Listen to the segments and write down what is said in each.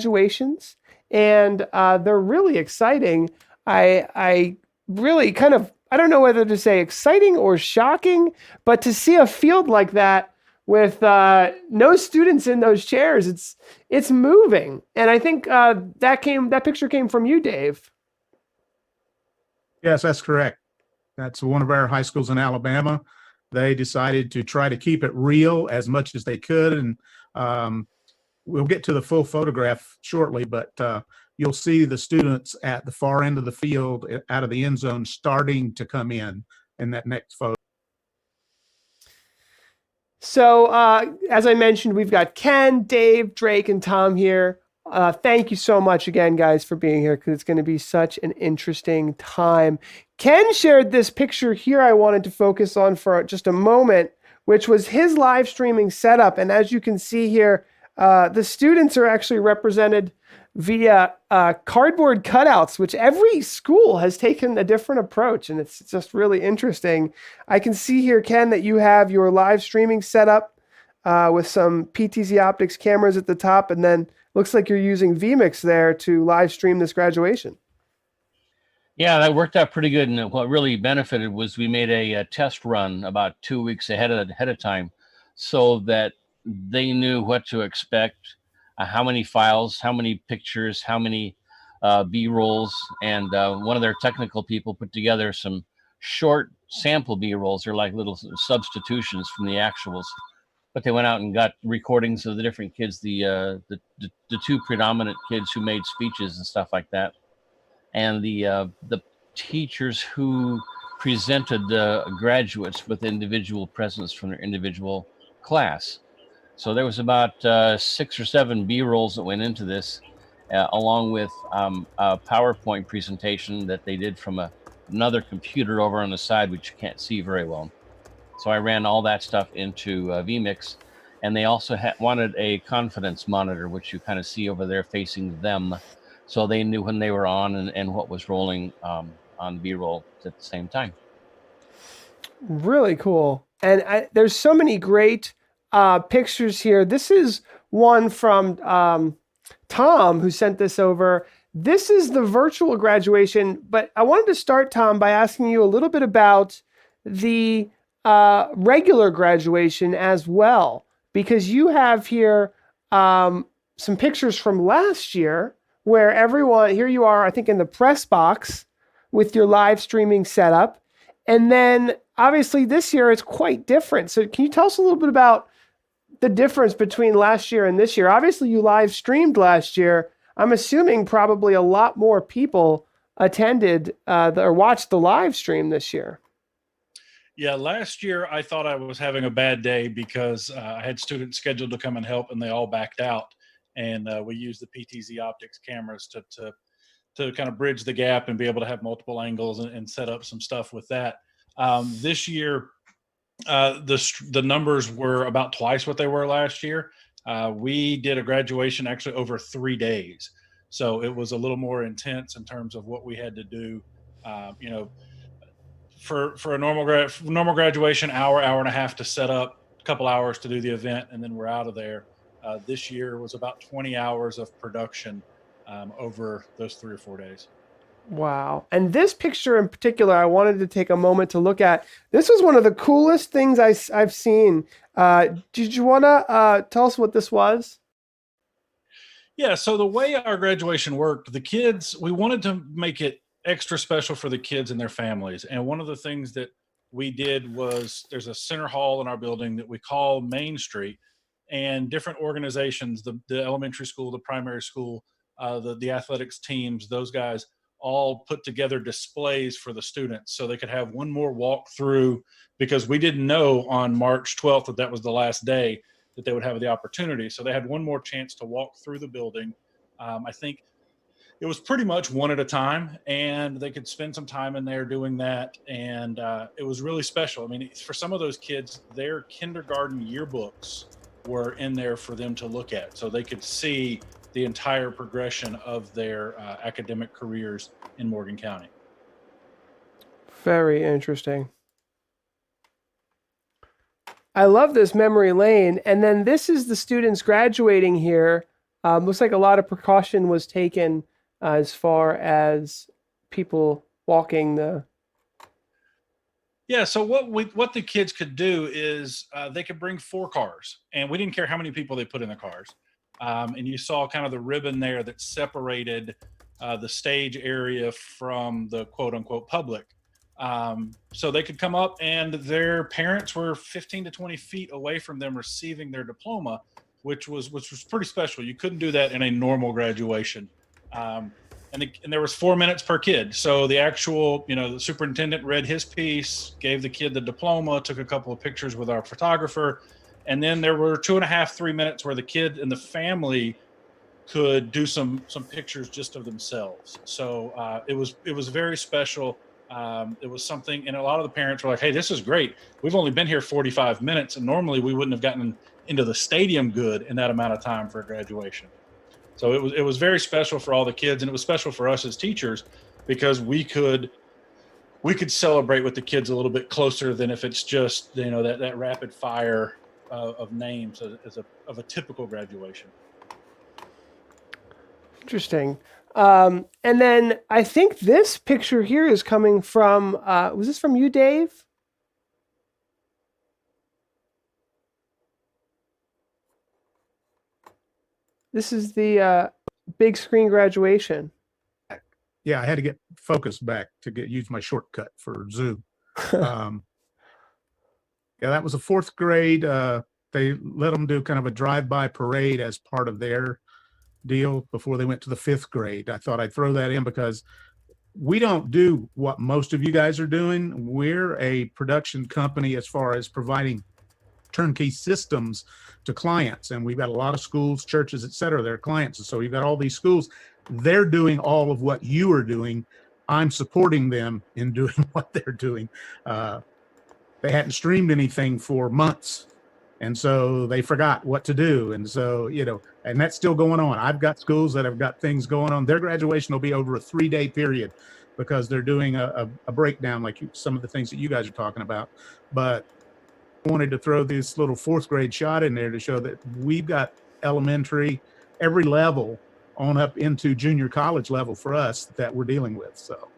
graduations, and they're really exciting. I really kind of, I don't know whether to say exciting or shocking, but to see a field like that with no students in those chairs, it's moving. And I think that picture came from you, Dave. Yes, that's correct. That's one of our high schools in Alabama. They decided to try to keep it real as much as they could. And we'll get to the full photograph shortly, but you'll see the students at the far end of the field out of the end zone starting to come in that next photo. So, as I mentioned, we've got Ken, Dave, Drake, and Tom here. Thank you so much again, guys, for being here, because it's going to be such an interesting time. Ken shared this picture here I wanted to focus on for just a moment, which was his live streaming setup. And as you can see here, the students are actually represented via cardboard cutouts, which every school has taken a different approach, and it's just really interesting. I can see here, Ken, that you have your live streaming setup with some PTZOptics cameras at the top, and then looks like you're using vMix there to live stream this graduation. Yeah, that worked out pretty good, and what really benefited was we made a test run about 2 weeks ahead of time, so that they knew what to expect. How many files, how many pictures, how many B-rolls, and one of their technical people put together some short sample B-rolls. They're like little substitutions from the actuals, but they went out and got recordings of the different kids, the two predominant kids who made speeches and stuff like that, and the teachers who presented the graduates with individual presents from their individual class. So there was about 6 or 7 B-rolls that went into this, along with a PowerPoint presentation that they did from another computer over on the side, which you can't see very well. So I ran all that stuff into vMix, and they also wanted a confidence monitor, which you kind of see over there facing them, so they knew when they were on and what was rolling on B-roll at the same time. Really cool. And there's so many great pictures here. This is one from Tom, who sent this over. This is the virtual graduation, but I wanted to start, Tom, by asking you a little bit about the regular graduation as well, because you have here some pictures from last year where everyone, here you are, I think in the press box with your live streaming setup. And then obviously this year it's quite different. So can you tell us a little bit about the difference between last year and this year? Obviously you live streamed last year. I'm assuming probably a lot more people attended or watched the live stream this year. Yeah, last year I thought I was having a bad day because I had students scheduled to come and help, and they all backed out. And we used the PTZOptics cameras to kind of bridge the gap and be able to have multiple angles and set up some stuff with that. This year, the numbers were about twice what they were last year. We did a graduation actually over 3 days, so it was a little more intense in terms of what we had to do. For a normal graduation, hour and a half to set up, a couple hours to do the event, and then we're out of there. This year was about 20 hours of production over those 3 or 4 days. Wow. And this picture in particular, I wanted to take a moment to look at. This was one of the coolest things I've seen. Did you want to tell us what this was? Yeah, so the way our graduation worked, the kids, we wanted to make it extra special for the kids and their families. And one of the things that we did was, there's a center hall in our building that we call Main Street, and different organizations, the elementary school, the primary school, the athletics teams, those guys all put together displays for the students so they could have one more walk through, because we didn't know on March 12th that was the last day that they would have the opportunity. So they had one more chance to walk through the building. I think it was pretty much one at a time, and they could spend some time in there doing that. And it was really special. I mean, for some of those kids, their kindergarten yearbooks were in there for them to look at, so they could see the entire progression of their academic careers in Morgan County. Very interesting. I love this memory lane. And then this is the students graduating here Looks like a lot of precaution was taken as far as people walking the. Yeah. So what the kids could do is they could bring 4 cars, and we didn't care how many people they put in the cars. And you saw kind of the ribbon there that separated the stage area from the quote unquote public. So they could come up, and their parents were 15 to 20 feet away from them receiving their diploma, which was pretty special. You couldn't do that in a normal graduation. And there was 4 minutes per kid. So the actual, the superintendent read his piece, gave the kid the diploma, took a couple of pictures with our photographer. And then there were 2.5, 3 minutes where the kid and the family could do some pictures just of themselves. So it was very special. It was something, and a lot of the parents were like, "Hey, this is great. We've only been here 45 minutes, and normally we wouldn't have gotten into the stadium good in that amount of time for a graduation." So it was very special for all the kids, and it was special for us as teachers because we could celebrate with the kids a little bit closer than if it's just that rapid fire of names of a typical graduation. Interesting. And then I think this picture here is coming from, was this from you, Dave? This is the big screen graduation. Yeah, I had to get focused back to use my shortcut for Zoom. Yeah, that was a 4th grade. They let them do kind of a drive-by parade as part of their deal before they went to the 5th grade. I thought I'd throw that in because we don't do what most of you guys are doing. We're a production company as far as providing turnkey systems to clients, and we've got a lot of schools, churches, et cetera. They're clients, and so you've got all these schools. They're doing all of what you are doing. I'm supporting them in doing what they're doing. They hadn't streamed anything for months, and so they forgot what to do. And so, and that's still going on. I've got schools that have got things going on. Their graduation will be over a 3-day period because they're doing a breakdown like some of the things that you guys are talking about. But I wanted to throw this little 4th grade shot in there to show that we've got elementary, every level on up into junior college level for us that we're dealing with. So.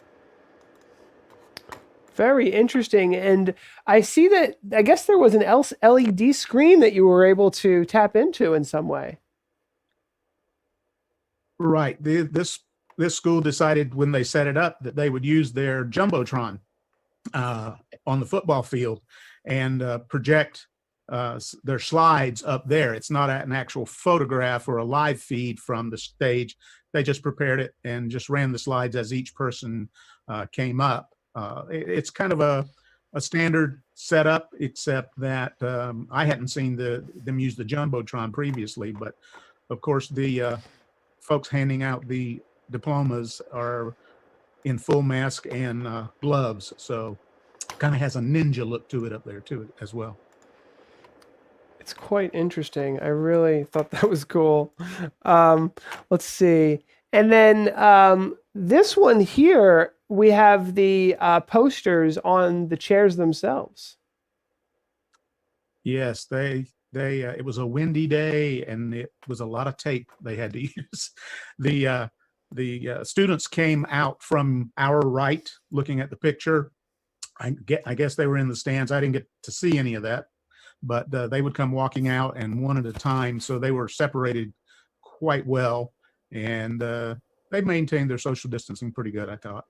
Very interesting. And I see that, I guess there was an LED screen that you were able to tap into in some way. Right. This school decided when they set it up that they would use their Jumbotron on the football field and project their slides up there. It's not an actual photograph or a live feed from the stage. They just prepared it and just ran the slides as each person came up. It's kind of a standard setup, except that I hadn't seen them use the Jumbotron previously, but of course the folks handing out the diplomas are in full mask and gloves, so kind of has a ninja look to it up there too as well. It's quite interesting. I really thought that was cool. Let's see. And then this one here, we have the posters on the chairs themselves. Yes, it was a windy day and it was a lot of tape they had to use. The students came out from our right looking at the picture. I guess they were in the stands. I didn't get to see any of that, but they would come walking out and one at a time. So they were separated quite well, and they maintained their social distancing pretty good, I thought.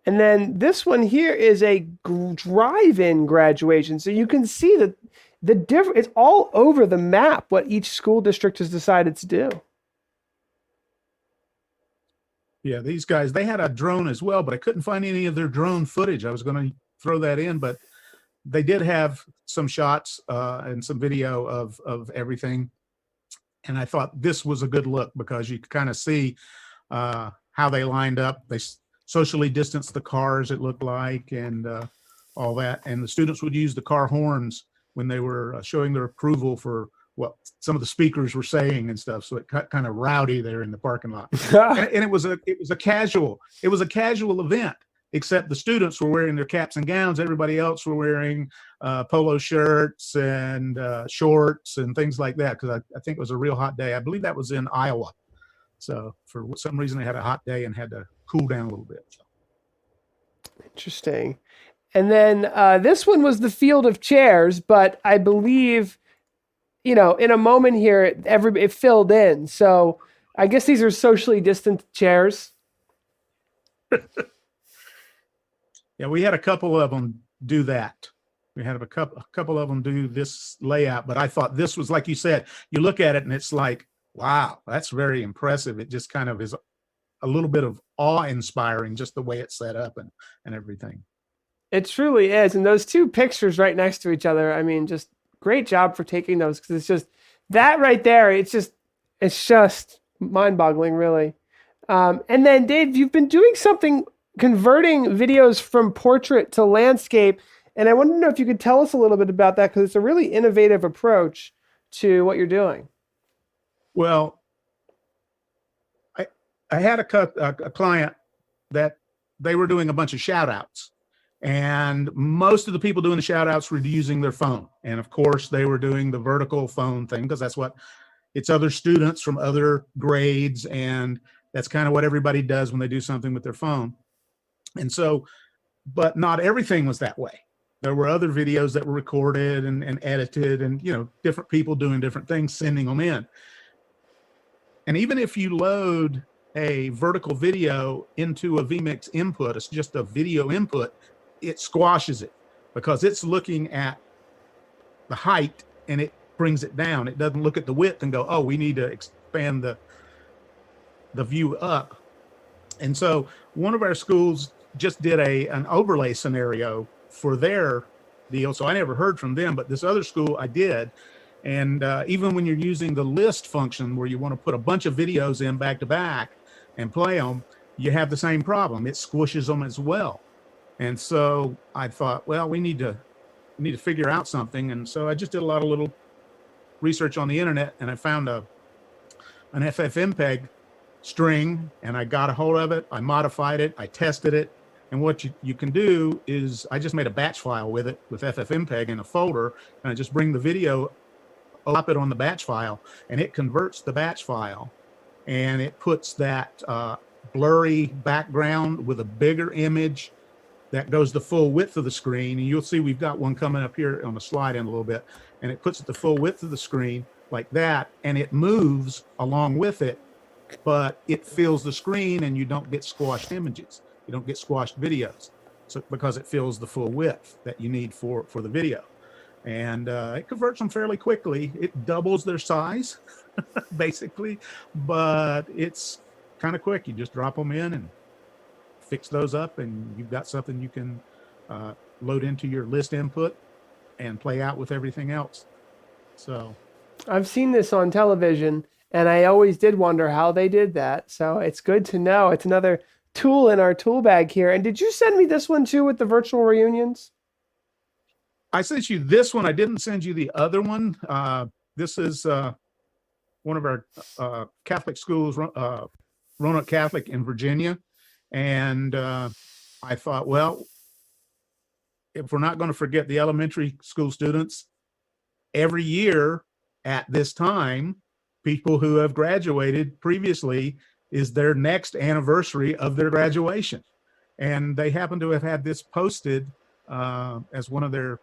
And then this one here is a drive-in graduation. So you can see that the difference, it's all over the map what each school district has decided to do. Yeah, these guys, they had a drone as well, but I couldn't find any of their drone footage. I was going to throw that in, but they did have some shots and some video of everything. And I thought this was a good look because you could kind of see how they lined up. They socially distanced the cars, it looked like, and all that. And the students would use the car horns when they were showing their approval for what some of the speakers were saying and stuff. So it got kind of rowdy there in the parking lot. And it was a casual event. except the students were wearing their caps and gowns. Everybody else were wearing polo shirts and shorts and things like that, because I think it was a real hot day. I believe that was in Iowa. So for some reason, they had a hot day and had to cool down a little bit. So. Interesting. And then this one was the field of chairs, but I believe, you know, in a moment here, it filled in. So I guess these are socially distant chairs. Yeah, we had a couple of them do that. We had a couple of them do this layout, but I thought this was, like you said, you look at it and it's like, wow, that's very impressive. It just kind of is a little bit of awe-inspiring, just the way it's set up and everything. It truly is. And those two pictures right next to each other, I mean, just great job for taking those, because it's just that right there. It's just mind-boggling, really. And then, Dave, you've been doing something, converting videos from portrait to landscape. And I want to know if you could tell us a little bit about that, because it's a really innovative approach to what you're doing. Well, I had a client that they were doing a bunch of shout outs, and most of the people doing the shout outs were using their phone. And of course they were doing the vertical phone thing, because that's what it's other students from other grades. And that's kind of what everybody does when they do something with their phone. And so, but not everything was that way. There were other videos that were recorded and edited, and, you know, different people doing different things, sending them in. And even if you load a vertical video into a vMix input, it's just a video input, it squashes it, because it's looking at the height and it brings it down. It doesn't look at the width and go, oh, we need to expand the view up. And so one of our schools just did an overlay scenario for their deal. So I never heard from them, but this other school I did. And even when you're using the list function, where you want to put a bunch of videos in back to back and play them, you have the same problem. It squishes them as well. And so I thought, well, we need to figure out something. And so I just did a lot of little research on the internet, and I found an FFmpeg string, and I got a hold of it. I modified it. I tested it. And what you can do is, I just made a batch file with it, with FFmpeg in a folder, and I just bring the video, pop it on the batch file, and it converts the batch file, and it puts that blurry background with a bigger image that goes the full width of the screen. And you'll see we've got one coming up here on the slide in a little bit, and it puts it the full width of the screen like that, and it moves along with it, but it fills the screen, and you don't get squashed images. You don't get squashed videos, so because it fills the full width that you need for the video. And it converts them fairly quickly. It doubles their size, basically, but it's kind of quick. You just drop them in and fix those up, and you've got something you can load into your list input and play out with everything else. So I've seen this on television, and I always did wonder how they did that. So it's good to know. It's another tool in our tool bag here. And did you send me this one too, with the virtual reunions? I sent you this one. I didn't send you the other one. This is one of our Catholic schools, Roanoke Catholic in Virginia. And I thought, well, if we're not going to forget the elementary school students, every year at this time, people who have graduated previously is their next anniversary of their graduation. And they happen to have had this posted as one of their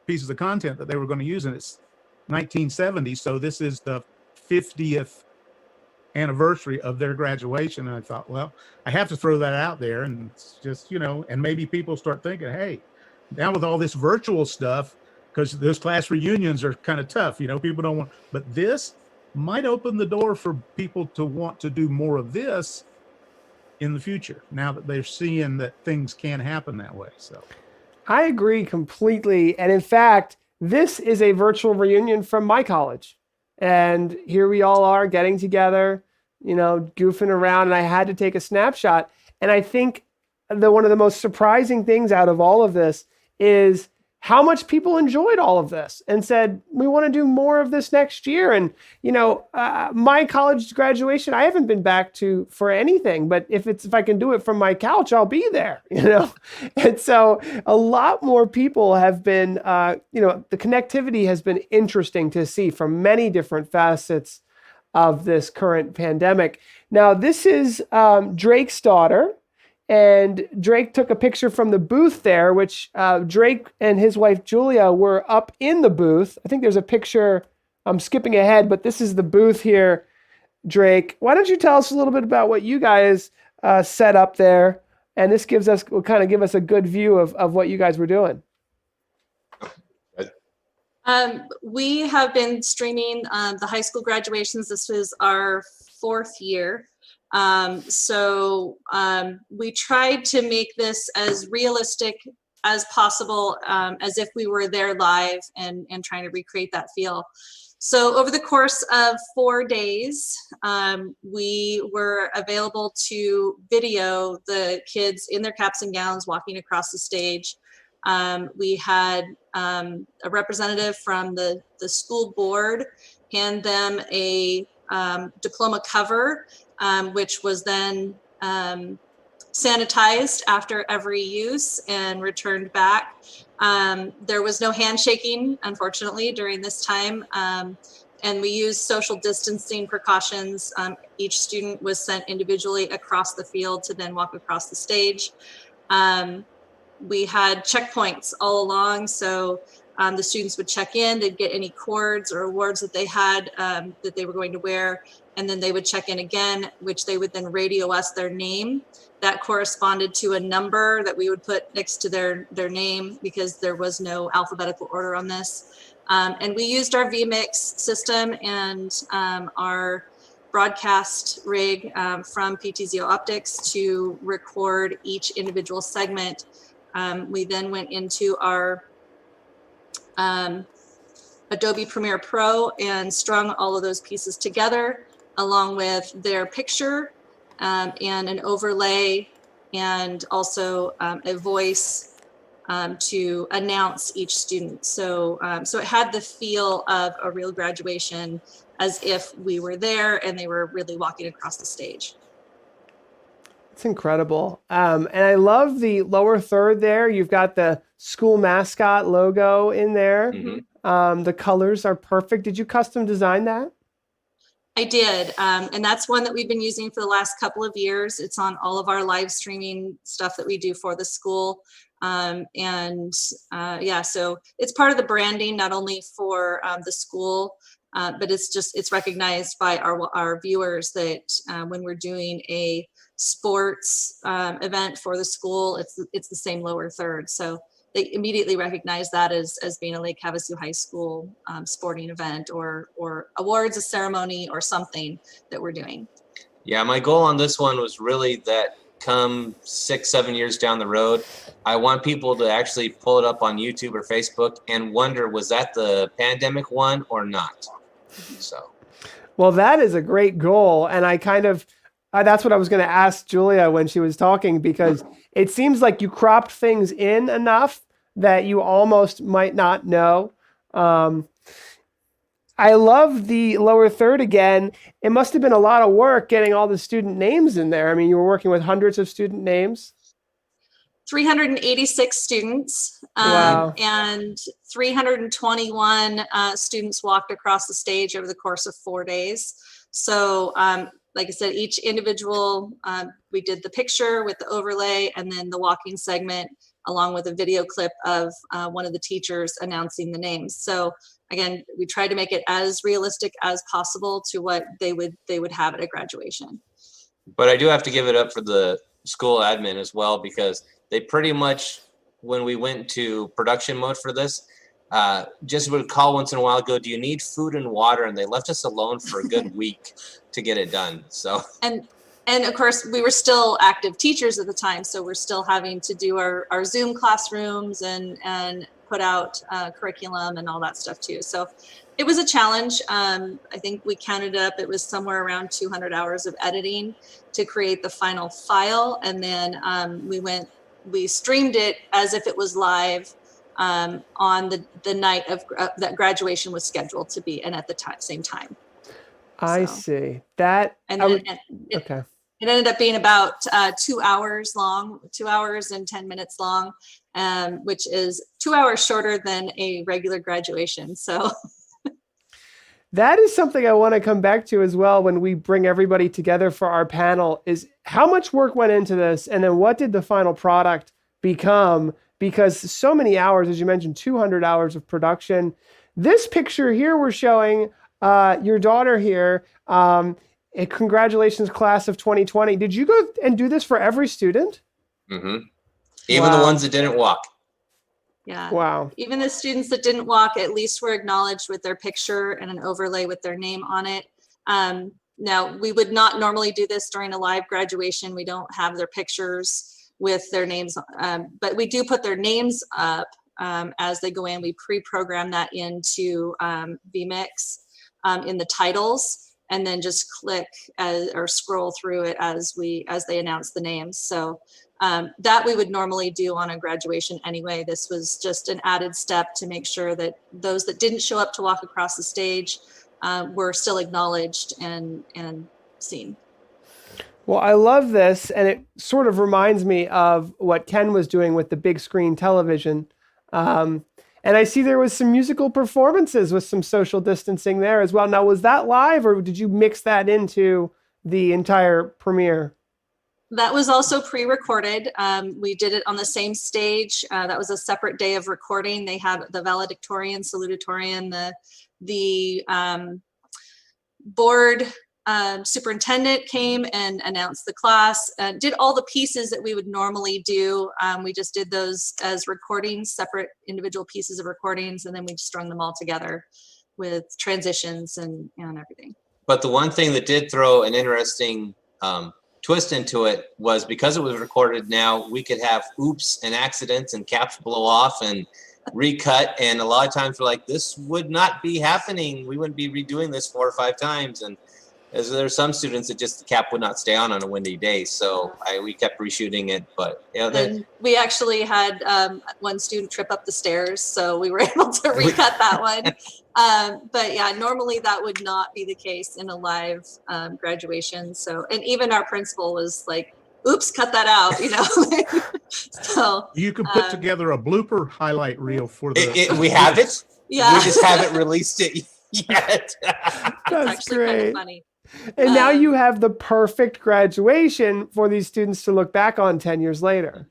pieces of content that they were going to use, and it's 1970. So this is the 50th anniversary of their graduation. And I thought, well, I have to throw that out there. And it's just, you know, and maybe people start thinking, hey, now with all this virtual stuff, because those class reunions are kind of tough, you know, people don't want, but this might open the door for people to want to do more of this in the future, now that they're seeing that things can happen that way. So I agree completely. And in fact, this is a virtual reunion from my college. And here we all are getting together, you know, goofing around. And I had to take a snapshot. And I think one of the most surprising things out of all of this is how much people enjoyed all of this and said, we want to do more of this next year. And, my college graduation, I haven't been back to for anything, but if I can do it from my couch, I'll be there, And so a lot more people have been, the connectivity has been interesting to see from many different facets of this current pandemic. Now, this is Drake's daughter. And Drake took a picture from the booth there, which Drake and his wife, Julia, were up in the booth. I think there's a picture. I'm skipping ahead, but this is the booth here, Drake. Why don't you tell us a little bit about what you guys set up there? And this will kind of give us a good view of what you guys were doing. We have been streaming the high school graduations. This was our 4th year. So we tried to make this as realistic as possible, as if we were there live and trying to recreate that feel. So over the course of 4 days, we were available to video the kids in their caps and gowns walking across the stage. We had a representative from the school board hand them a diploma cover, which was then sanitized after every use and returned back. There was no handshaking, unfortunately, during this time. And we used social distancing precautions. Each student was sent individually across the field to then walk across the stage. We had checkpoints all along. So the students would check in, they'd get any cords or awards that they had that they were going to wear. And then they would check in again, which they would then radio us their name. That corresponded to a number that we would put next to their name, because there was no alphabetical order on this. And we used our vMix system and our broadcast rig from PTZOptics to record each individual segment. We then went into our Adobe Premiere Pro and strung all of those pieces together, along with their picture and an overlay, and also a voice to announce each student. So it had the feel of a real graduation, as if we were there and they were really walking across the stage. It's incredible. And I love the lower third there. You've got the school mascot logo in there. Mm-hmm. The colors are perfect. Did you custom design that? I did. And that's one that we've been using for the last couple of years. It's on all of our live streaming stuff that we do for the school. So it's part of the branding, not only for the school, but it's recognized by our viewers that when we're doing a sports event for the school, it's the same lower third. So they immediately recognize that as being a Lake Havasu High School sporting event or awards, a ceremony, or something that we're doing. Yeah, my goal on this one was really that come 6-7 years down the road, I want people to actually pull it up on YouTube or Facebook and wonder, was that the pandemic one or not? So, well, that is a great goal. And that's what I was going to ask Julia when she was talking, because it seems like you cropped things in enough that you almost might not know. I love the lower third again. It must have been a lot of work getting all the student names in there. I mean, you were working with hundreds of student names. 386 students. Wow. And 321 students walked across the stage over the course of 4 days. So, like I said, each individual, we did the picture with the overlay, and then the walking segment, along with a video clip of one of the teachers announcing the names. So again, we tried to make it as realistic as possible to what they would have at a graduation. But I do have to give it up for the school admin as well, because they pretty much, when we went to production mode for this, just would call once in a while, go, do you need food and water? And they left us alone for a good week to get it done. So and of course, we were still active teachers at the time, so we're still having to do our Zoom classrooms and put out curriculum and all that stuff too. So it was a challenge. I think we counted up, it was somewhere around 200 hours of editing to create the final file. And then we streamed it as if it was live on the night of that graduation was scheduled to be, and at the same time. I see that. And I then would, okay. It ended up being about 2 hours long, 2 hours and 10 minutes long, which is 2 hours shorter than a regular graduation. So that is something I want to come back to as well when we bring everybody together for our panel, is how much work went into this, and then what did the final product become? Because so many hours, as you mentioned, 200 hours of production. This picture here we're showing your daughter here. Congratulations, class of 2020. Did you go and do this for every student? Mm-hmm. Even the ones that didn't walk. Yeah. Wow. Even the students that didn't walk at least were acknowledged with their picture and an overlay with their name on it. Now, we would not normally do this during a live graduation. We don't have their pictures with their names, but we do put their names up as they go in. We pre-program that into vMix in the titles, and then just click or scroll through it as they announce the names. So that we would normally do on a graduation anyway. This was just an added step to make sure that those that didn't show up to walk across the stage were still acknowledged and seen. Well, I love this, and it sort of reminds me of what Ken was doing with the big screen television. And I see there was some musical performances with some social distancing there as well. Now, was that live, or did you mix that into the entire premiere? That was also pre-recorded. We did it on the same stage. That was a separate day of recording. They had the valedictorian, salutatorian, the board superintendent came and announced the class, did all the pieces that we would normally do. We just did those as recordings, separate individual pieces of recordings, and then we strung them all together with transitions and everything. But the one thing that did throw an interesting twist into it was, because it was recorded, now we could have oops and accidents and caps blow off and recut. And a lot of times we're like, this would not be happening. We wouldn't be redoing this 4 or 5 times. And as there's some students that just the cap would not stay on a windy day, so we kept reshooting it. But and we actually had one student trip up the stairs, so we were able to recut that one. But yeah, normally that would not be the case in a live graduation. So, and even our principal was like, "Oops, cut that out," So you could put together a blooper highlight reel for the. We have it. Yeah, we just haven't released it yet. That's actually great. kind of funny. And now you have the perfect graduation for these students to look back on 10 years later.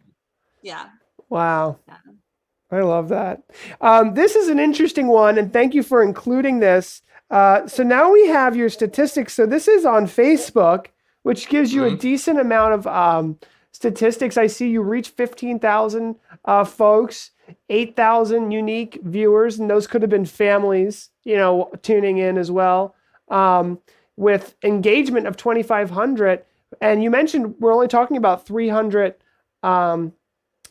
Yeah. Wow. Yeah. I love that. This is an interesting one, and thank you for including this. So now we have your statistics. So this is on Facebook, which gives you a decent amount of statistics. I see you reach 15,000 folks, 8,000 unique viewers, and those could have been families, tuning in as well. With engagement of 2,500. And you mentioned we're only talking about 300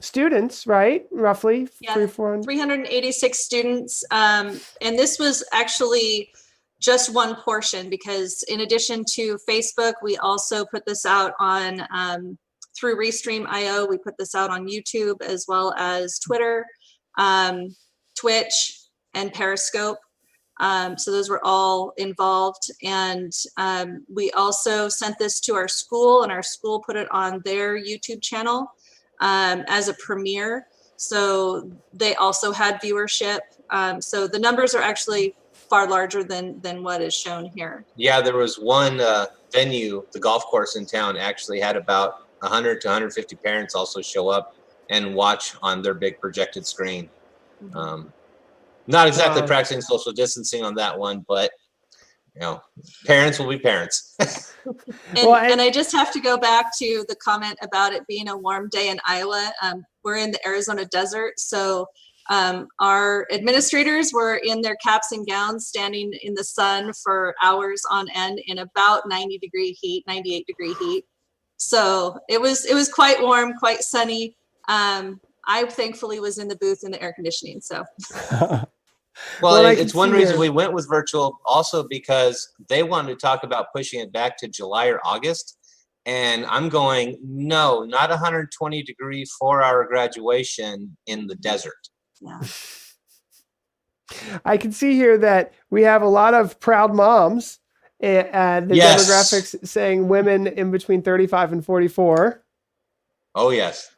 students, right? Roughly, yeah, 386 students. And this was actually just one portion, because in addition to Facebook, we also put this out on through Restream.io. We put this out on YouTube, as well as Twitter, Twitch, and Periscope. So those were all involved. And we also sent this to our school, and our school put it on their YouTube channel as a premiere. So they also had viewership. So the numbers are actually far larger than what is shown here. Yeah, there was one venue, the golf course in town, actually had about 100 to 150 parents also show up and watch on their big projected screen. Not exactly practicing social distancing on that one, but parents will be parents. And I just have to go back to the comment about it being a warm day in Iowa. We're in the Arizona desert, so our administrators were in their caps and gowns, standing in the sun for hours on end in about 90-degree heat, 98-degree heat. So it was quite warm, quite sunny. I thankfully was in the booth in the air conditioning. So. Well, it's one reason we went with virtual, also because they wanted to talk about pushing it back to July or August. And I'm going, no, not 120-degree 4-hour graduation in the desert. Yeah. I can see here that we have a lot of proud moms, and the Yes. demographics saying women in between 35 and 44. Oh yes.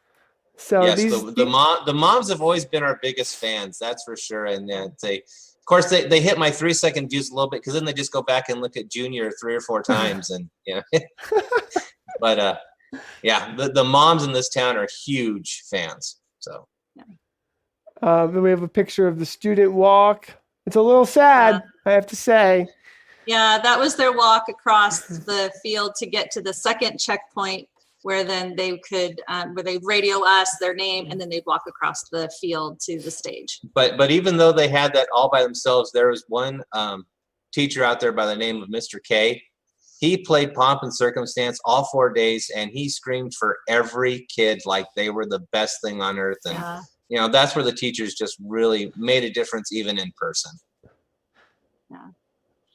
So Yes, these the moms have always been our biggest fans, that's for sure. And they, of course, they hit my 3-second views a little bit because then they just go back and look at Junior 3 or 4 times, and yeah. But yeah, the moms in this town are huge fans. So then we have a picture of the student walk. It's a little sad, I have to say. Yeah, that was their walk across the field to get to the second checkpoint, where then they could, where they radio us their name, and then they'd walk across the field to the stage. But even though they had that all by themselves, there was one teacher out there by the name of Mr. K. He played Pomp and Circumstance all 4 days, and he screamed for every kid like they were the best thing on earth. And you know, that's where the teachers just really made a difference, even in person. Yeah.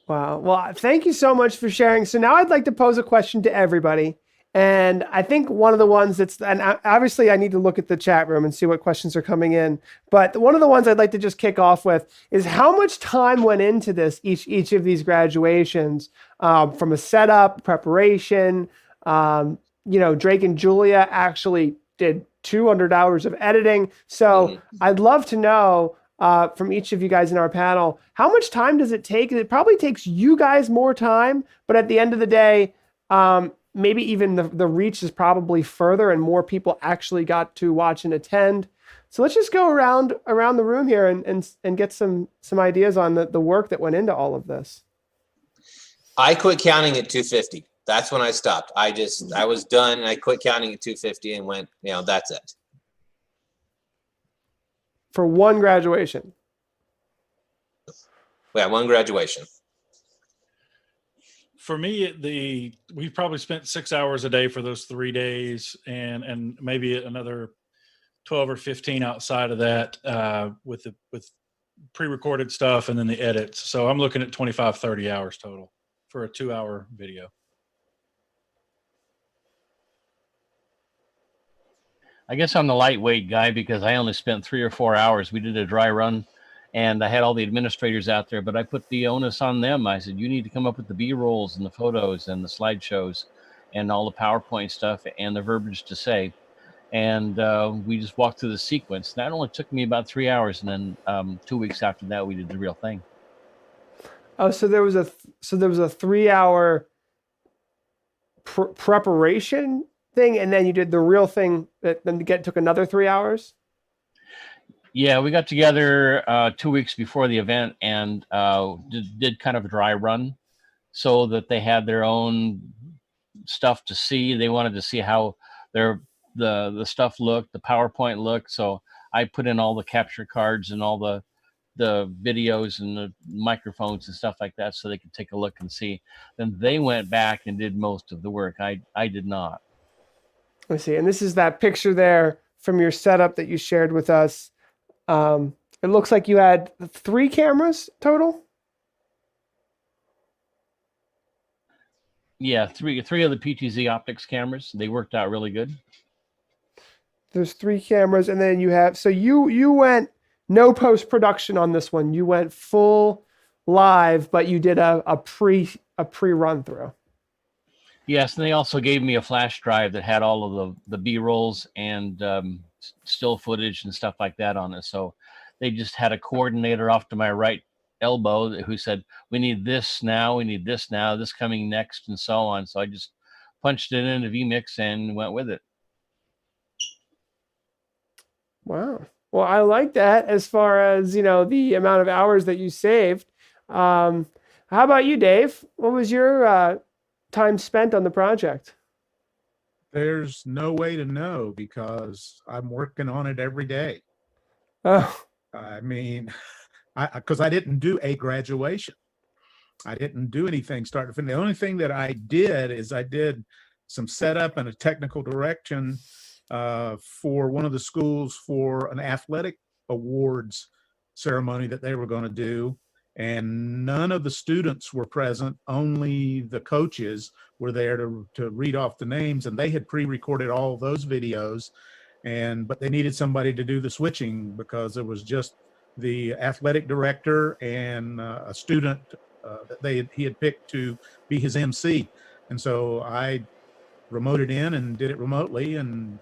Wow. Well, thank you so much for sharing. So now I'd like to pose a question to everybody. And I think one of the ones that's, and obviously I need to look at the chat room and see what questions are coming in. But one of the ones I'd like to just kick off with is how much time went into this, each of these graduations, from a setup, preparation. You know, Drake and Julia actually did 200 hours of editing. So I'd love to know from each of you guys in our panel, how much time does it take? It probably takes you guys more time, but at the end of the day, maybe even the reach is probably further and more people actually got to watch and attend. So let's just go around the room here and get some ideas on the work that went into all of this. I quit counting at 250. That's when I stopped. I was done, and I quit counting at 250 and went, you know, that's it. For one graduation. Yeah, one graduation. For me, we probably spent 6 hours a day for those 3 days, and maybe another 12 or 15 outside of that, with pre-recorded stuff and then the edits. So I'm looking at 25, 30 hours total for a 2-hour video. I guess I'm the lightweight guy because I only spent 3 or 4 hours. We did a dry run, and I had all the administrators out there, but I put the onus on them. I said, you need to come up with the B-rolls and the photos and the slideshows and all the PowerPoint stuff and the verbiage to say. And we just walked through the sequence. That only took me about 3 hours, and then 2 weeks after that, we did the real thing. Oh, so there was a 3-hour preparation thing, and then you did the real thing that then took another 3 hours. Yeah, we got together 2 weeks before the event and did kind of a dry run so that they had their own stuff to see. They wanted to see how the stuff looked, the PowerPoint looked. So I put in all the capture cards and all the videos and the microphones and stuff like that so they could take a look and see. Then they went back and did most of the work. I did not. Let's see. And this is that picture there from your setup that you shared with us. It looks like you had 3 cameras total. Yeah, three of the PTZOptics cameras. They worked out really good. There's 3 cameras, and then you have, so you went no post-production on this one. You went full live, but you did a pre-run through. Yes, and they also gave me a flash drive that had all of the B-rolls and still footage and stuff like that on it. So they just had a coordinator off to my right elbow who said, we need this now, we need this now, this coming next, and so on. So I just punched it into vMix and went with it. Wow. Well, I like that as far as, you know, the amount of hours that you saved. How about you, Dave? What was your time spent on the project? There's no way to know because I'm working on it every day. Oh, I mean, because I didn't do a graduation. I didn't do anything start to finish. The only thing that I did is I did some setup and a technical direction for one of the schools for an athletic awards ceremony that they were going to do. And none of the students were present. Only the coaches were there to read off the names, and they had pre-recorded all those videos. but they needed somebody to do the switching because there was just the athletic director and a student that he had picked to be his MC. And so I remoted in and did it remotely and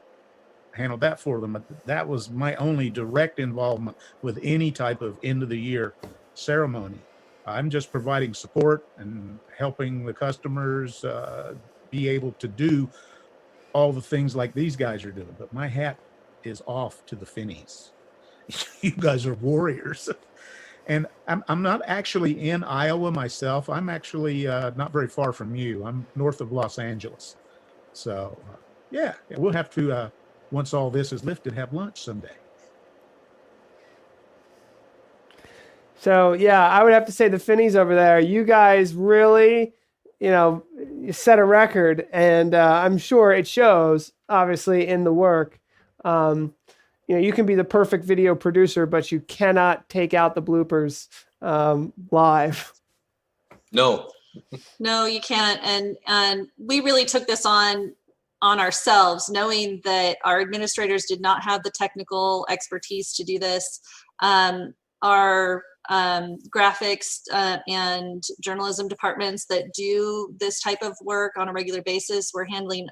handled that for them. That was my only direct involvement with any type of end of the year ceremony. I'm just providing support and helping the customers be able to do all the things like these guys are doing. But my hat is off to the Finneys. You guys are warriors. And I'm not actually in Iowa myself. I'm actually not very far from you. I'm north of Los Angeles. So yeah, we'll have to, once all this is lifted, have lunch someday. So yeah, I would have to say the Finneys over there, you guys really, you set a record, and I'm sure it shows obviously in the work. You can be the perfect video producer, but you cannot take out the bloopers live. No. No, you can't. And we really took this on ourselves, knowing that our administrators did not have the technical expertise to do this. Our graphics and journalism departments that do this type of work on a regular basis were handling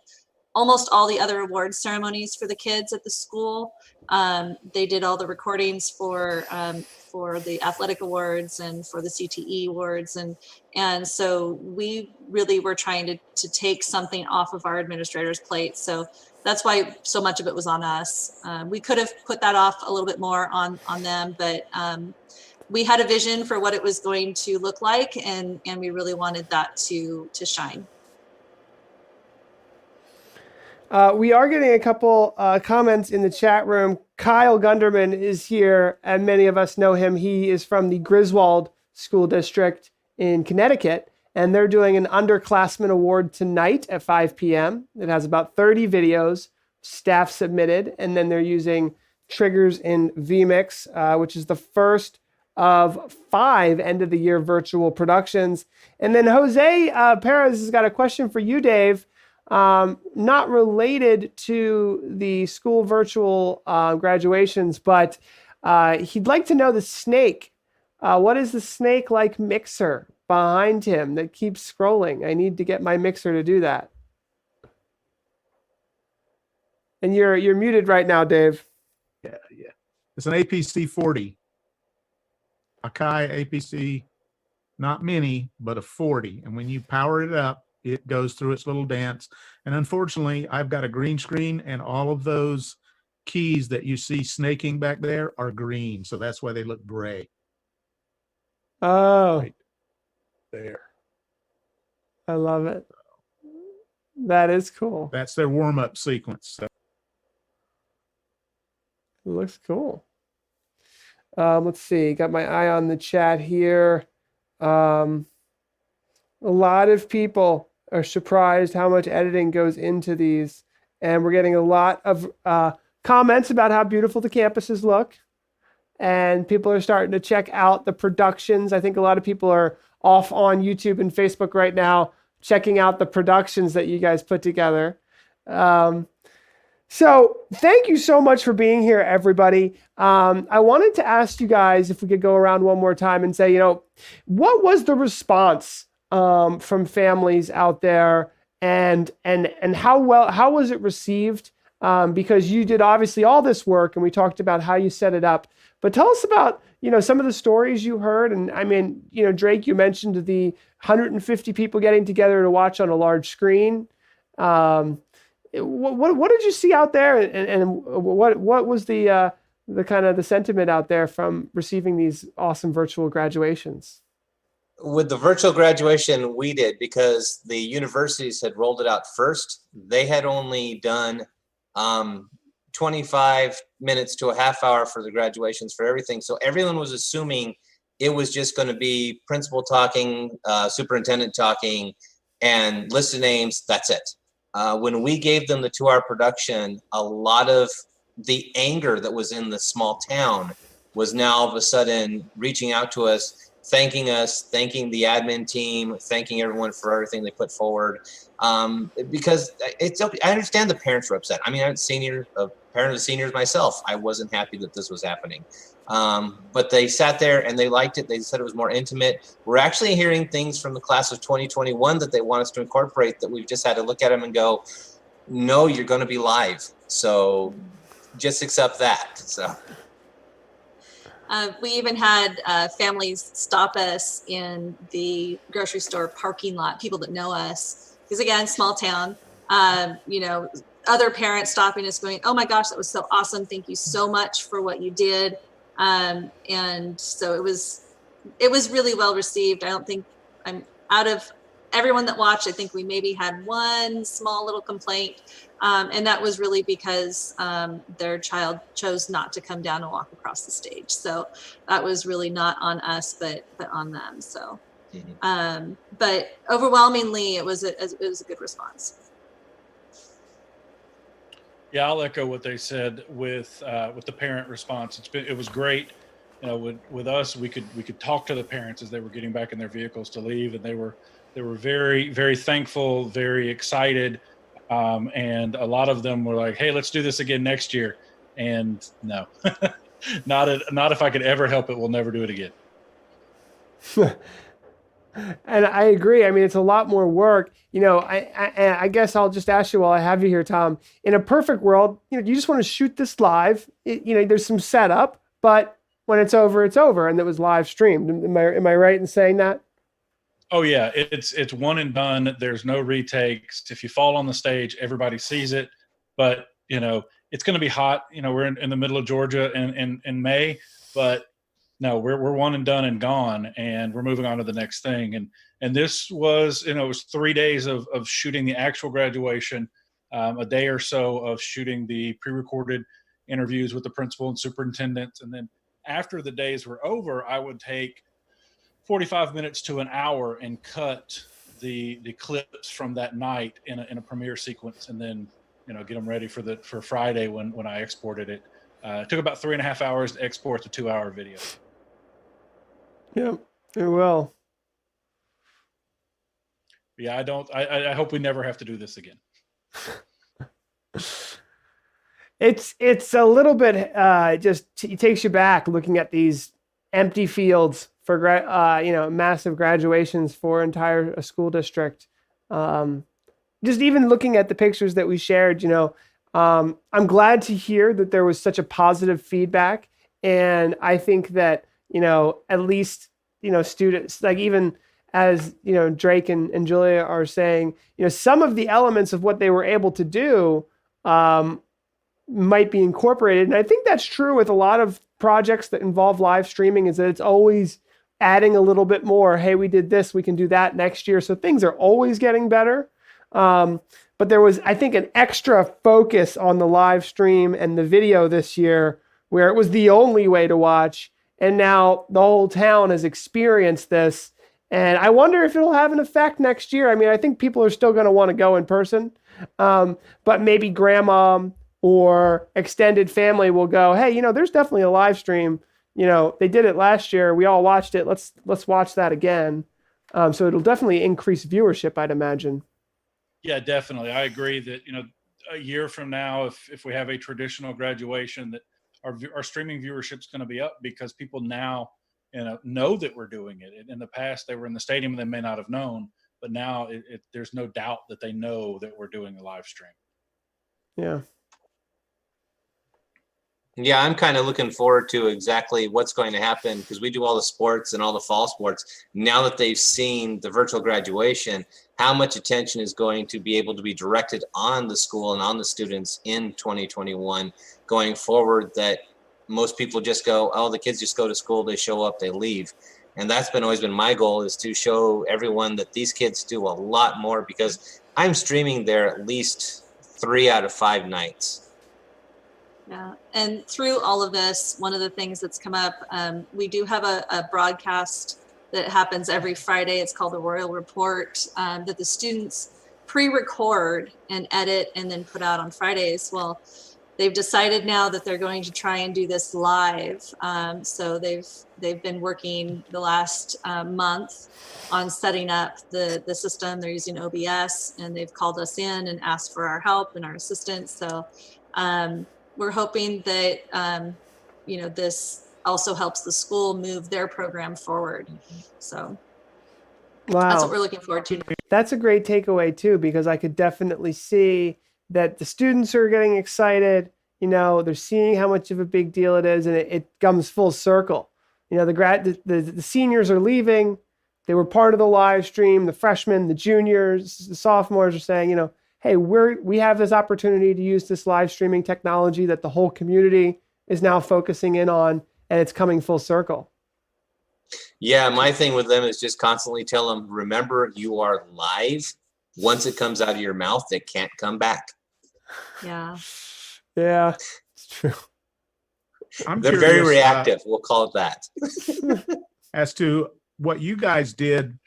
almost all the other award ceremonies for the kids at the school. They did all the recordings for the athletic awards and for the CTE awards. And so we really were trying to take something off of our administrators' plate. So that's why so much of it was on us. We could have put that off a little bit more on them, but we had a vision for what it was going to look like, and we really wanted that to shine. We are getting a couple comments in the chat room. Kyle Gunderman is here, and many of us know him. He is from the Griswold School District in Connecticut, and they're doing an underclassmen award tonight at 5 p.m. It has about 30 videos, staff submitted, and then they're using triggers in vMix, which is the first of 5 end-of-the-year virtual productions. And then Jose Perez has got a question for you, Dave. Not related to the school virtual graduations, but he'd like to know the snake. What is the snake-like mixer behind him that keeps scrolling? I need to get my mixer to do that. And you're muted right now, Dave. Yeah. It's an APC 40. Akai APC, not mini, but a 40. And when you power it up, it goes through its little dance. And unfortunately, I've got a green screen, and all of those keys that you see snaking back there are green. So that's why they look gray. Oh, Right there. I love it. That is cool. That's their warm-up sequence. So. It looks cool. Let's see. Got my eye on the chat here. A lot of people are surprised how much editing goes into these. And we're getting a lot of comments about how beautiful the campuses look. And people are starting to check out the productions. I think a lot of people are off on YouTube and Facebook right now, checking out the productions that you guys put together. So thank you so much for being here, everybody. I wanted to ask you guys if we could go around one more time and say, what was the response from families out there, and how was it received? Because you did obviously all this work, and we talked about how you set it up. But tell us about some of the stories you heard. And I mean, Drake, you mentioned the 150 people getting together to watch on a large screen. What did you see out there, and what was the kind of the sentiment out there from receiving these awesome virtual graduations? With the virtual graduation, we did, because the universities had rolled it out first. They had only done 25 minutes to a half hour for the graduations for everything. So everyone was assuming it was just going to be principal talking, superintendent talking, and list of names. That's it. When we gave them the 2-hour production, a lot of the anger that was in the small town was now all of a sudden reaching out to us, thanking the admin team, thanking everyone for everything they put forward. Because I understand the parents were upset. I mean, I'm a senior of parent of seniors myself, I wasn't happy that this was happening. But they sat there and they liked it. They said it was more intimate. We're actually hearing things from the class of 2021 that they want us to incorporate, that we've just had to look at them and go, no, you're going to be live. So just accept that. So. We even had families stop us in the grocery store parking lot, people that know us, because again, small town, you know, other parents stopping us going, oh my gosh, that was so awesome. Thank you so much for what you did. And so it was really well received. I don't think out of everyone that watched, I think we maybe had one small little complaint. And that was really because their child chose not to come down and walk across the stage. So that was really not on us, but on them. So, but overwhelmingly, it was a good response. Yeah, I'll echo what they said with the parent response. It was great. You know, with us, we could talk to the parents as they were getting back in their vehicles to leave, and they were very, very thankful, very excited. And a lot of them were like, hey, let's do this again next year. And no, not if I could ever help it. We'll never do it again. And I agree. I mean, it's a lot more work. You know, I guess I'll just ask you while I have you here, Tom. In a perfect world, you know, you just want to shoot this live. You know, there's some setup, but when it's over, it's over, and it was live streamed. Am I right in saying that? Oh yeah, it's one and done. There's no retakes. If you fall on the stage, everybody sees it. But you know, it's going to be hot. You know, we're in the middle of Georgia in May, but no, we're one and done and gone, and we're moving on to the next thing. And this was, you know, it was 3 days of shooting the actual graduation, a day or so of shooting the pre-recorded interviews with the principal and superintendents, and then after the days were over, I would take 45 minutes to an hour and cut the clips from that night in a premiere sequence, and then, you know, get them ready for Friday when I exported it. It took about 3.5 hours to export the 2-hour video. Yeah, it will. Yeah, I hope we never have to do this again. It's a little bit it takes you back looking at these empty fields for you know, massive graduations for entire school district. Just even looking at the pictures that we shared, you know, I'm glad to hear that there was such a positive feedback, and I think that, you know, at least, you know, students, like even as, you know, Drake and Julia are saying, you know, some of the elements of what they were able to do might be incorporated. And I think that's true with a lot of projects that involve live streaming, is that it's always adding a little bit more. Hey, we did this, we can do that next year. So things are always getting better. But there was, I think, an extra focus on the live stream and the video this year, where it was the only way to watch. And now the whole town has experienced this. And I wonder if it'll have an effect next year. I mean, I think people are still going to want to go in person. But maybe grandma or extended family will go, hey, you know, there's definitely a live stream. You know, they did it last year. We all watched it. Let's watch that again. So it'll definitely increase viewership, I'd imagine. Yeah, definitely. I agree that, you know, a year from now, if we have a traditional graduation, that our streaming viewership is going to be up, because people now, you know that we're doing it. In the past, they were in the stadium and they may not have known, but now there's no doubt that they know that we're doing a live stream. Yeah. Yeah, I'm kind of looking forward to exactly what's going to happen, because we do all the sports and all the fall sports. Now that they've seen the virtual graduation, how much attention is going to be able to be directed on the school and on the students in 2021 going forward, that most people just go, oh, the kids just go to school, they show up, they leave. And that's always been my goal, is to show everyone that these kids do a lot more, because I'm streaming there at least 3 out of 5 nights. Yeah, and through all of this, one of the things that's come up, we do have a broadcast that happens every Friday. It's called the Royal Report, that the students pre-record and edit and then put out on Fridays. Well, they've decided now that they're going to try and do this live. So they've been working the last month on setting up the system. They're using OBS, and they've called us in and asked for our help and our assistance. So we're hoping that, this also helps the school move their program forward. So that's what we're looking forward to. That's a great takeaway too, because I could definitely see that the students are getting excited. They're seeing how much of a big deal it is, and it comes full circle. The seniors are leaving. They were part of the live stream. The freshmen, the juniors, the sophomores are saying, hey, we have this opportunity to use this live streaming technology that the whole community is now focusing in on, and it's coming full circle. Yeah, my thing with them is just constantly tell them, remember, you are live. Once it comes out of your mouth, it can't come back. Yeah. Yeah, it's true. They're very reactive. We'll call it that. As to what you guys did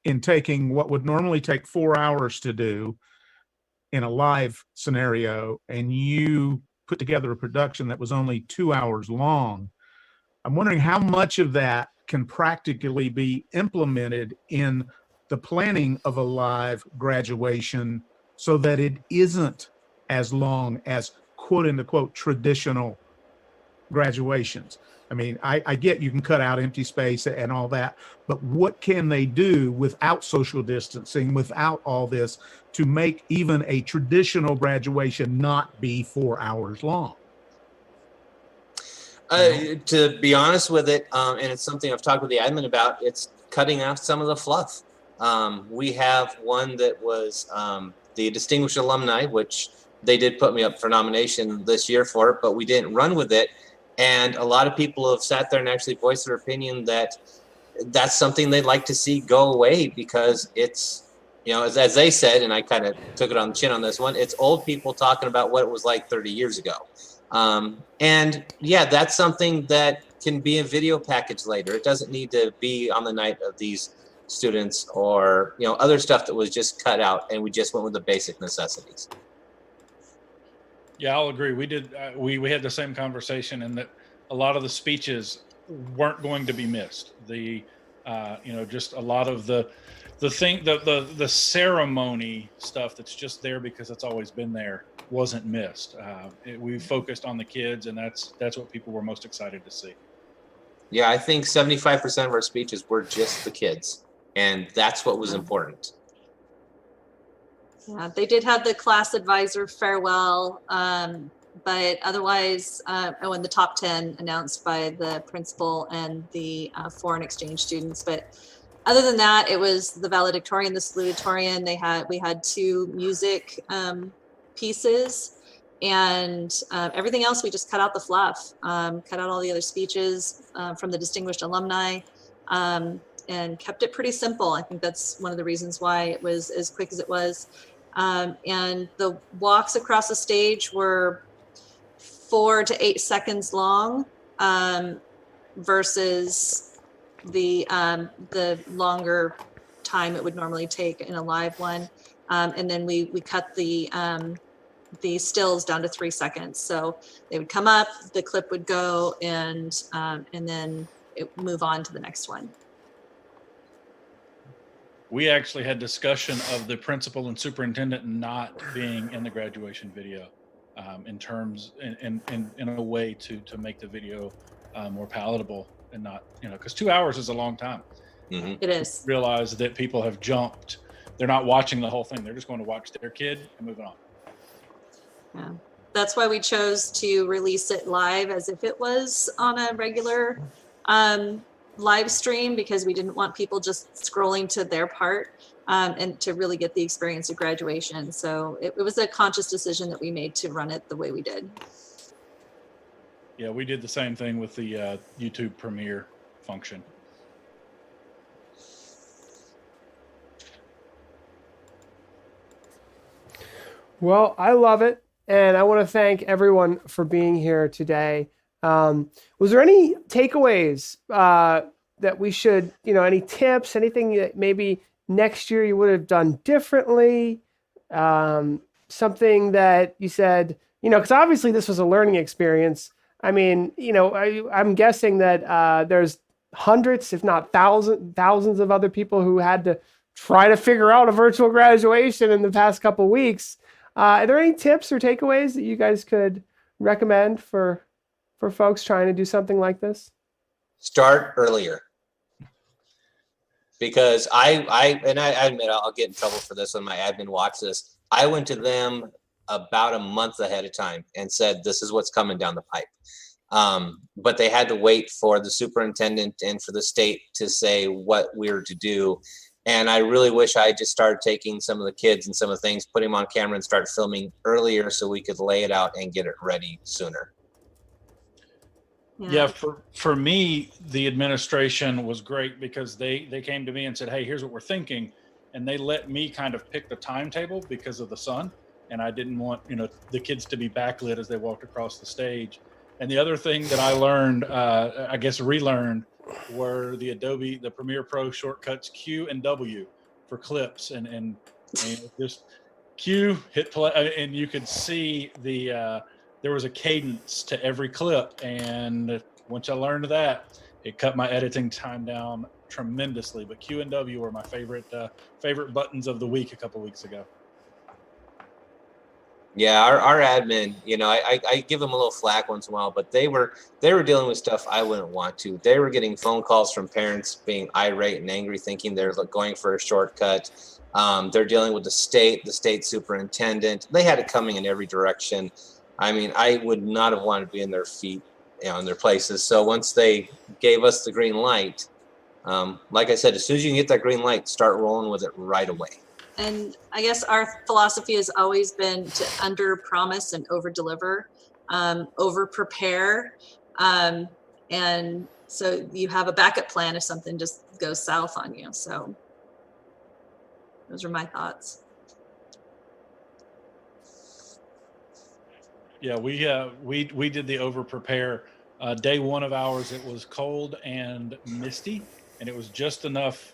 in taking what would normally take 4 hours to do in a live scenario, and you put together a production that was only 2 hours long. I'm wondering how much of that can practically be implemented in the planning of a live graduation so that it isn't as long as quote unquote traditional graduations. I mean, I get you can cut out empty space and all that, but what can they do without social distancing, without all this, to make even a traditional graduation not be 4 hours long? To be honest with it, and it's something I've talked with the admin about, it's cutting out some of the fluff. We have one that was the Distinguished Alumni, which they did put me up for nomination this year for it, but we didn't run with it. And a lot of people have sat there and actually voiced their opinion that that's something they'd like to see go away, because it's, as they said, and I kind of took it on the chin on this one, it's old people talking about what it was like 30 years ago. And yeah, that's something that can be a video package later. It doesn't need to be on the night of these students or, other stuff that was just cut out, and we just went with the basic necessities. Yeah, I'll agree. We did. We had the same conversation, and that a lot of the speeches weren't going to be missed. Just a lot of the ceremony stuff that's just there because it's always been there wasn't missed. We focused on the kids, and that's what people were most excited to see. Yeah, I think 75% of our speeches were just the kids, and that's what was important. Yeah, they did have the class advisor farewell, but otherwise, and the top 10 announced by the principal and the foreign exchange students. But other than that, it was the valedictorian, the salutatorian. We had 2 music pieces, and everything else we just cut out the fluff, cut out all the other speeches from the distinguished alumni, and kept it pretty simple. I think that's one of the reasons why it was as quick as it was. And the walks across the stage were 4 to 8 seconds long, versus the longer time it would normally take in a live one. And then we cut the stills down to 3 seconds. So they would come up, the clip would go, and then it move on to the next one. We actually had discussion of the principal and superintendent not being in the graduation video, in a way to make the video more palatable, and not, because 2 hours is a long time. Mm-hmm. It is. Realize that people have jumped. They're not watching the whole thing. They're just going to watch their kid and moving on. Yeah. That's why we chose to release it live as if it was on a regular live stream, because we didn't want people just scrolling to their part, and to really get the experience of graduation. So it was a conscious decision that we made to run it the way we did. Yeah, we did the same thing with the YouTube Premiere function. Well, I love it. And I want to thank everyone for being here today. Was there any takeaways that we should, any tips, anything that maybe next year you would have done differently? Something that you said, because obviously this was a learning experience. I mean, I'm guessing that there's hundreds, if not thousands of other people who had to try to figure out a virtual graduation in the past couple of weeks. Are there any tips or takeaways that you guys could recommend for folks trying to do something like this? Start earlier. Because I admit I'll get in trouble for this when my admin watch this. I went to them about a month ahead of time and said, this is what's coming down the pipe. But they had to wait for the superintendent and for the state to say what we were to do. And I really wish I just started taking some of the kids and some of the things, putting them on camera and start filming earlier so we could lay it out and get it ready sooner. Yeah, for me, the administration was great because they came to me and said, hey, here's what we're thinking. And they let me kind of pick the timetable because of the sun. And I didn't want, the kids to be backlit as they walked across the stage. And the other thing that I learned, I guess relearned, were the Premiere Pro shortcuts Q and W for clips. And just Q, hit play, and you could see there was a cadence to every clip, and once I learned that, it cut my editing time down tremendously. But Q and W were my favorite buttons of the week a couple weeks ago. Yeah, our admin, I give them a little flack once in a while, but they were dealing with stuff I wouldn't want to. They were getting phone calls from parents being irate and angry, thinking they're going for a shortcut. They're dealing with the state superintendent. They had it coming in every direction. I mean, I would not have wanted to be in their feet, in their places. So once they gave us the green light, like I said, as soon as you can get that green light, start rolling with it right away. And I guess our philosophy has always been to under promise and over deliver, over prepare. And so you have a backup plan if something just goes south on you. So those are my thoughts. Yeah, we did the over prepare. Day one of ours, it was cold and misty, and it was just enough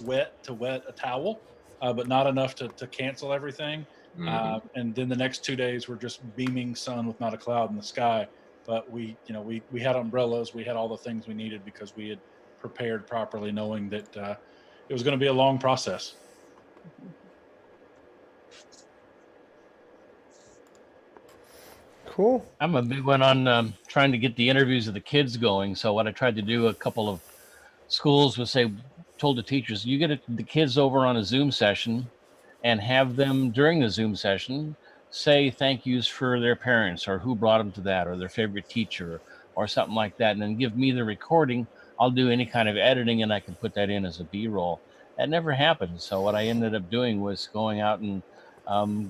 wet to wet a towel, but not enough to cancel everything. Mm-hmm. And then the next 2 days were just beaming sun with not a cloud in the sky. But we had umbrellas, we had all the things we needed because we had prepared properly, knowing that it was going to be a long process. Cool. I'm a big one on trying to get the interviews of the kids going. So what I tried to do a couple of schools was told the teachers, you get the kids over on a Zoom session and have them during the Zoom session say thank yous for their parents or who brought them to that or their favorite teacher or something like that. And then give me the recording. I'll do any kind of editing and I can put that in as a B-roll. That never happened. So what I ended up doing was going out and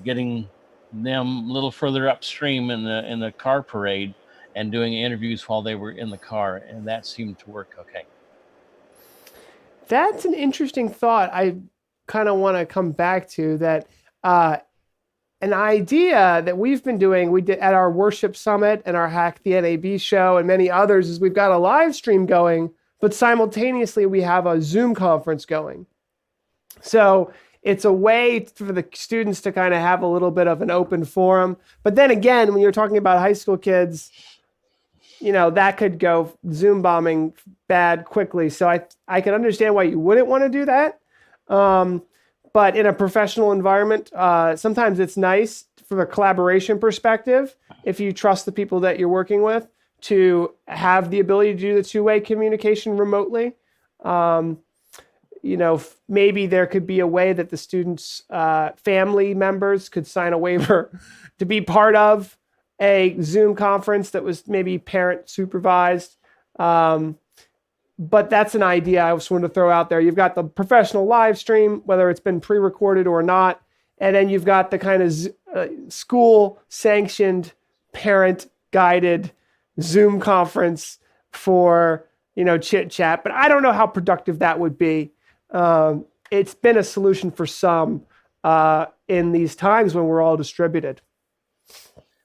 getting them a little further upstream in the car parade and doing interviews while they were in the car, and that seemed to work okay. That's an interesting thought. I kind of want to come back to that. An idea that we've been doing, we did at our worship summit and our Hack the NAB show and many others, is we've got a live stream going, but simultaneously we have a Zoom conference going. So it's a way for the students to kind of have a little bit of an open forum. But then again, when you're talking about high school kids, that could go Zoom bombing bad quickly. So I can understand why you wouldn't want to do that. But in a professional environment, sometimes it's nice from a collaboration perspective, if you trust the people that you're working with, to have the ability to do the two-way communication remotely. Maybe there could be a way that the students' family members could sign a waiver to be part of a Zoom conference that was maybe parent supervised. But that's an idea I just wanted to throw out there. You've got the professional live stream, whether it's been pre-recorded or not. And then you've got the kind of school sanctioned, parent guided Zoom conference for, chit chat. But I don't know how productive that would be. It's been a solution for some in these times when we're all distributed.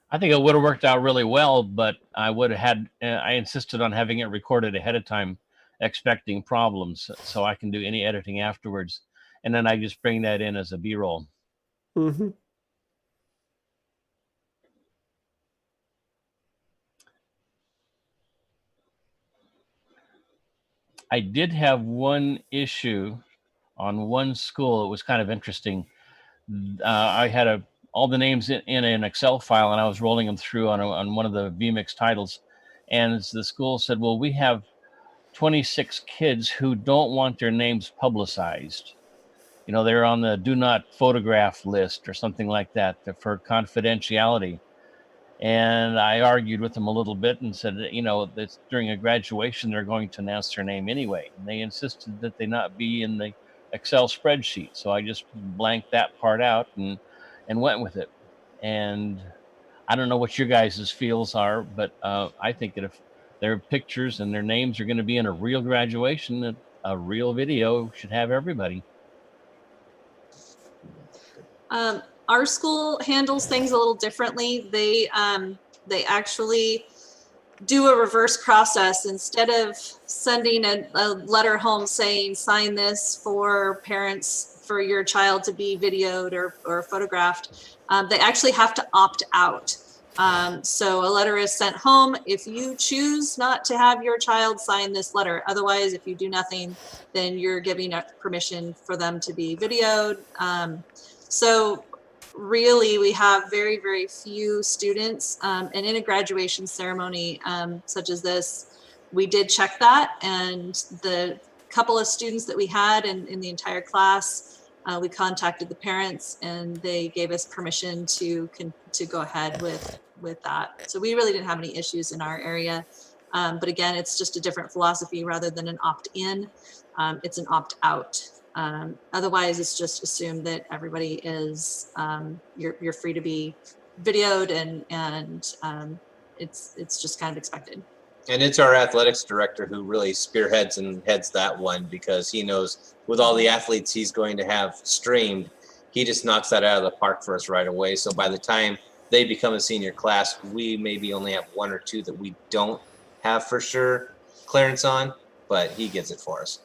I think it would have worked out really well, but I would have had, I insisted on having it recorded ahead of time, expecting problems, so I can do any editing afterwards. And then I just bring that in as a B-roll. Mm-hmm. I did have one issue on one school. It was kind of interesting. I had all the names in an Excel file, and I was rolling them through on one of the vMix titles. And the school said, well, we have 26 kids who don't want their names publicized. You know, they're on the do not photograph list or something like that for confidentiality. And I argued with them a little bit and said, you know, that during a graduation, they're going to announce their name anyway. And they insisted that they not be in the Excel spreadsheet. So I just blanked that part out and went with it. And I don't know what your guys' feels are, but I think that if their pictures and their names are going to be in a real graduation, a real video should have everybody. Our school handles things a little differently. They actually do a reverse process. Instead of sending a letter home saying, sign this for parents for your child to be videoed or photographed, they actually have to opt out. So a letter is sent home if you choose not to have your child sign this letter. Otherwise, if you do nothing, then you're giving permission for them to be videoed. So really, we have very, very few students. And in a graduation ceremony such as this, we did check that. And the couple of students that we had in the entire class, we contacted the parents and they gave us permission to go ahead with that. So we really didn't have any issues in our area. But again, it's just a different philosophy rather than an opt-in. It's an opt-out. Otherwise, it's just assumed that everybody is, you're free to be videoed and it's just kind of expected. And it's our athletics director who really spearheads and heads that one, because he knows with all the athletes he's going to have streamed, he just knocks that out of the park for us right away. So by the time they become a senior class, we maybe only have one or two that we don't have for sure clearance on, but he gets it for us.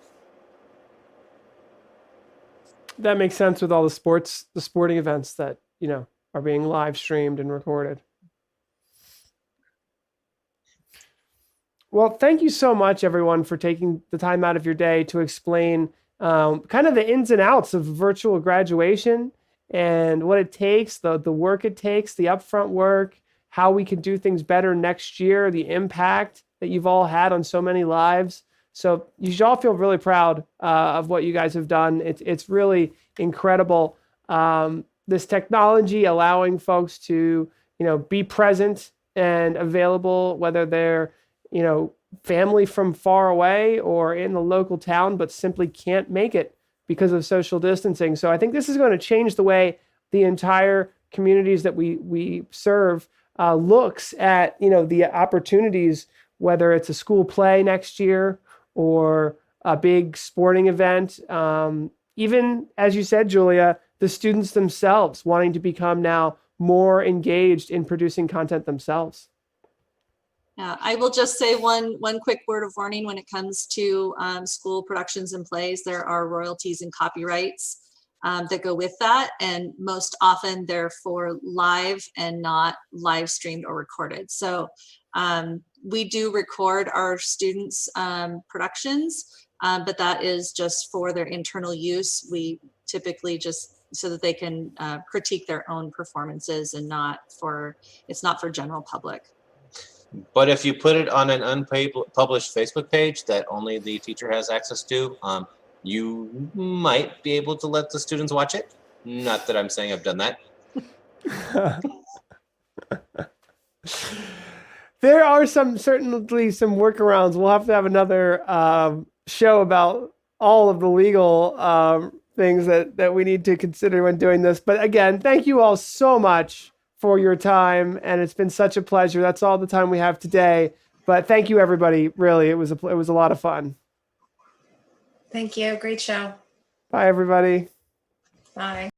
That makes sense with all the sporting events that, you know, are being live streamed and recorded. Well, thank you so much, everyone, for taking the time out of your day to explain kind of the ins and outs of virtual graduation and what it takes, the work it takes, the upfront work, how we can do things better next year, the impact that you've all had on so many lives. So you should all feel really proud of what you guys have done. It's really incredible. This technology allowing folks to, you know, be present and available, whether they're, you know, family from far away or in the local town, but simply can't make it because of social distancing. So I think this is going to change the way the entire communities that we serve looks at, you know, the opportunities, whether it's a school play next year or a big sporting event. Even, as you said, Julia, the students themselves wanting to become now more engaged in producing content themselves. Yeah, I will just say one quick word of warning when it comes to school productions and plays. There are royalties and copyrights that go with that, and most often they're for live and not live streamed or recorded. So we do record our students' productions, but that is just for their internal use. We typically just so that they can critique their own performances and it's not for general public. But if you put it on an unpublished Facebook page that only the teacher has access to, you might be able to let the students watch it. Not that I'm saying I've done that. There are certainly some workarounds. We'll have to have another show about all of the legal things that we need to consider when doing this. But again, thank you all so much for your time, and it's been such a pleasure. That's all the time we have today. But thank you, everybody. Really, it was a lot of fun. Thank you. Great show. Bye, everybody. Bye.